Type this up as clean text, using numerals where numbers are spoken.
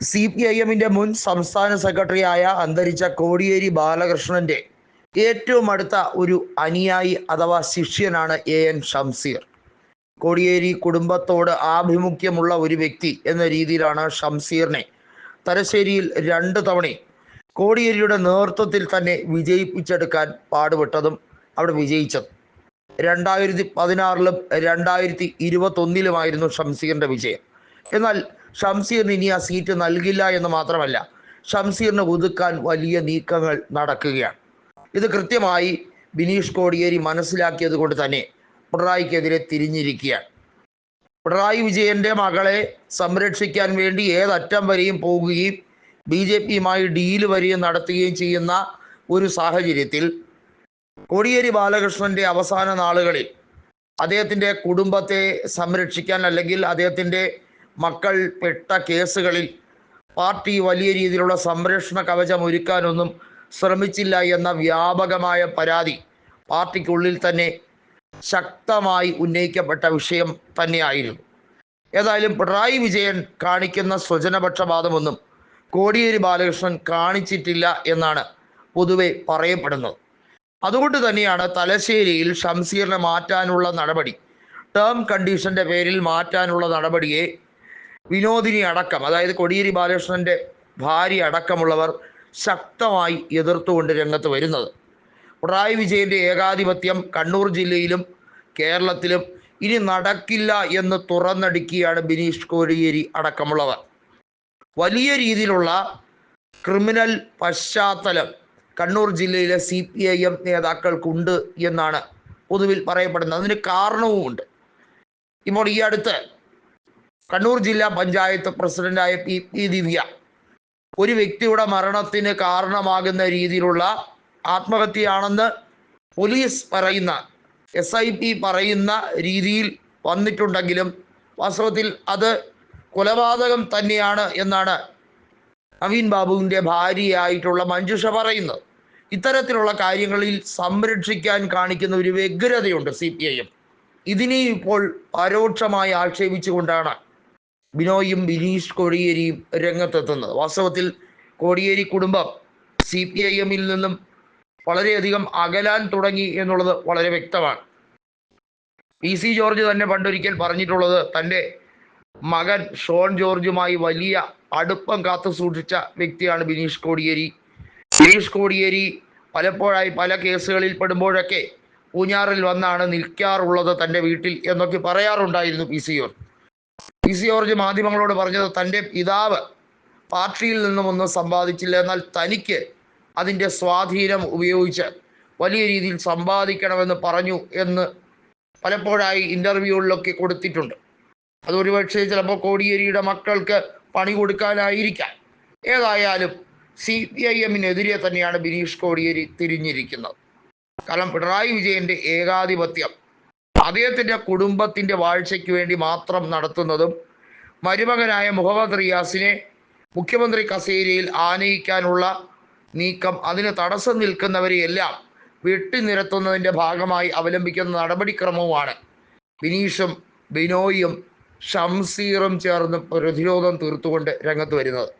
CPIM-ന്റെ മുൻ സംസ്ഥാന സെക്രട്ടറിയായ അന്തരിച്ച കോടിയേരി ബാലകൃഷ്ണന്റെ ഏറ്റവും അടുത്ത ഒരു അനുയായി അഥവാ ശിഷ്യനാണ് AN ഷംസീർ. കോടിയേരി കുടുംബത്തോട് ആഭിമുഖ്യമുള്ള ഒരു വ്യക്തി എന്ന രീതിയിലാണ് ഷംസീറിനെ തലശ്ശേരിയിൽ 2 തവണയും കോടിയേരിയുടെ നേതൃത്വത്തിൽ തന്നെ വിജയിപ്പിച്ചെടുക്കാൻ പാടുപെട്ടതും അവിടെ വിജയിച്ചത്. 2016-ലും 2021-ലുമായിരുന്നു ഷംസീറിന്റെ വിജയം. എന്നാൽ ഷംസീറിന് ഇനി ആ സീറ്റ് നൽകില്ല എന്ന് മാത്രമല്ല, ഷംസീറിനെ ഒതുക്കാൻ വലിയ നീക്കങ്ങൾ നടക്കുകയാണ്. ഇത് കൃത്യമായി ബിനീഷ് കോടിയേരി മനസ്സിലാക്കിയത് കൊണ്ട് തന്നെ പിണറായിക്കെതിരെ തിരിഞ്ഞിരിക്കുകയാണ്. പിണറായി വിജയന്റെ മകളെ സംരക്ഷിക്കാൻ വേണ്ടി ഏതറ്റം വരെയും പോകുകയും BJPയുമായി ഡീല് വരെയും നടത്തുകയും ചെയ്യുന്ന ഒരു സാഹചര്യത്തിൽ കോടിയേരി ബാലകൃഷ്ണന്റെ അവസാന നാളുകളിൽ അദ്ദേഹത്തിൻ്റെ കുടുംബത്തെ സംരക്ഷിക്കാൻ അല്ലെങ്കിൽ അദ്ദേഹത്തിൻ്റെ മക്കൾ പെട്ട കേസുകളിൽ പാർട്ടി വലിയ രീതിയിലുള്ള സംരക്ഷണ കവചം ഒരുക്കാനൊന്നും ശ്രമിച്ചില്ല എന്ന വ്യാപകമായ പരാതി പാർട്ടിക്കുള്ളിൽ തന്നെ ശക്തമായി ഉന്നയിക്കപ്പെട്ട വിഷയം തന്നെയായിരുന്നു. ഏതായാലും പിണറായി വിജയൻ കാണിക്കുന്ന സ്വജനപക്ഷപാതമൊന്നും കോടിയേരി ബാലകൃഷ്ണൻ കാണിച്ചിട്ടില്ല എന്നാണ് പൊതുവെ പറയപ്പെടുന്നത്. അതുകൊണ്ട് തന്നെയാണ് തലശ്ശേരിയിൽ ഷംസീറിനെ മാറ്റാനുള്ള നടപടി, ടേം കണ്ടീഷന്റെ പേരിൽ മാറ്റാനുള്ള നടപടിയെ വിനോദിനി അടക്കം, അതായത് കോടിയേരി ബാലകൃഷ്ണന്റെ ഭാര്യ അടക്കമുള്ളവർ ശക്തമായി എതിർത്തുകൊണ്ട് രംഗത്ത് വരുന്നത്. പിണറായി വിജയന്റെ ഏകാധിപത്യം കണ്ണൂർ ജില്ലയിലും കേരളത്തിലും ഇനി നടക്കില്ല എന്ന് തുറന്നടിക്കുകയാണ് ബിനീഷ് കോടിയേരി അടക്കമുള്ളവർ. വലിയ രീതിയിലുള്ള ക്രിമിനൽ പശ്ചാത്തലം കണ്ണൂർ ജില്ലയിലെ CPIM നേതാക്കൾക്കുണ്ട് എന്നാണ് പൊതുവിൽ പറയപ്പെടുന്നത്. അതിന് കാരണവുമുണ്ട്. ഇപ്പോൾ ഈ അടുത്ത് കണ്ണൂർ ജില്ലാ പഞ്ചായത്ത് പ്രസിഡന്റായ PP ദിവ്യ ഒരു വ്യക്തിയുടെ മരണത്തിന് കാരണമാകുന്ന രീതിയിലുള്ള ആത്മഹത്യയാണെന്ന് പോലീസ് പറയുന്ന, SIP പറയുന്ന രീതിയിൽ വന്നിട്ടുണ്ടെങ്കിലും വാസ്തവത്തിൽ അത് കൊലപാതകം തന്നെയാണ് എന്നാണ് നവീൻ ബാബുവിൻ്റെ ഭാര്യയായിട്ടുള്ള മഞ്ജുഷ പറയുന്നത്. ഇത്തരത്തിലുള്ള കാര്യങ്ങളിൽ സംരക്ഷിക്കാൻ കാണിക്കുന്ന ഒരു വ്യഗ്രതയുണ്ട് CPIM. ഇതിനെ ഇപ്പോൾ പരോക്ഷമായി ആക്ഷേപിച്ചുകൊണ്ടാണ് ബിനോയും ബിനീഷ് കോടിയേരിയും രംഗത്തെത്തുന്നത്. വാസ്തവത്തിൽ കോടിയേരി കുടുംബം CPIM-ൽ നിന്നും വളരെയധികം അകലാൻ തുടങ്ങി എന്നുള്ളത് വളരെ വ്യക്തമാണ്. PC ജോർജ് തന്നെ പണ്ടൊരിക്കൽ പറഞ്ഞിട്ടുള്ളത് തൻ്റെ മകൻ ഷോൺ ജോർജുമായി വലിയ അടുപ്പം കാത്തു സൂക്ഷിച്ച വ്യക്തിയാണ് ബിനീഷ് കോടിയേരി. ബിനീഷ് കോടിയേരി പലപ്പോഴായി പല കേസുകളിൽ പെടുമ്പോഴൊക്കെ പൂഞ്ഞാറിൽ വന്നാണ് നിൽക്കാറുള്ളത് തൻ്റെ വീട്ടിൽ എന്നൊക്കെ പറയാറുണ്ടായിരുന്നു PC ജോർജ് മാധ്യമങ്ങളോട് പറഞ്ഞത് തൻ്റെ പിതാവ് പാർട്ടിയിൽ നിന്നും ഒന്നും സമ്പാദിച്ചില്ല, എന്നാൽ തനിക്ക് അതിൻ്റെ സ്വാധീനം ഉപയോഗിച്ച് വലിയ രീതിയിൽ സമ്പാദിക്കണമെന്ന് പറഞ്ഞു എന്ന് പലപ്പോഴായി ഇൻ്റർവ്യൂകളിലൊക്കെ കൊടുത്തിട്ടുണ്ട്. അതൊരു പക്ഷേ ചിലപ്പോൾ കോടിയേരിയുടെ മക്കൾക്ക് പണി കൊടുക്കാനായിരിക്കാം. ഏതായാലും CPIM-നെതിരെ തന്നെയാണ് ബിനീഷ് കോടിയേരി തിരിഞ്ഞിരിക്കുന്നത്. കാരണം പിണറായി വിജയന്റെ ഏകാധിപത്യം അദ്ദേഹത്തിൻ്റെ കുടുംബത്തിൻ്റെ വാഴ്ചയ്ക്ക് വേണ്ടി മാത്രം നടത്തുന്നതും മരുമകനായ മുഹമ്മദ് റിയാസിനെ മുഖ്യമന്ത്രി കസേരയിൽ ആനയിക്കാനുള്ള നീക്കം, അതിന് തടസ്സം നിൽക്കുന്നവരെയെല്ലാം വെട്ടിനിരത്തുന്നതിൻ്റെ ഭാഗമായി അവലംബിക്കുന്ന നടപടിക്രമവുമാണ് ബിനീഷും ബിനോയും ഷംസീറും ചേർന്ന് പ്രതിരോധം തീർത്തുകൊണ്ട് രംഗത്ത് വരുന്നത്.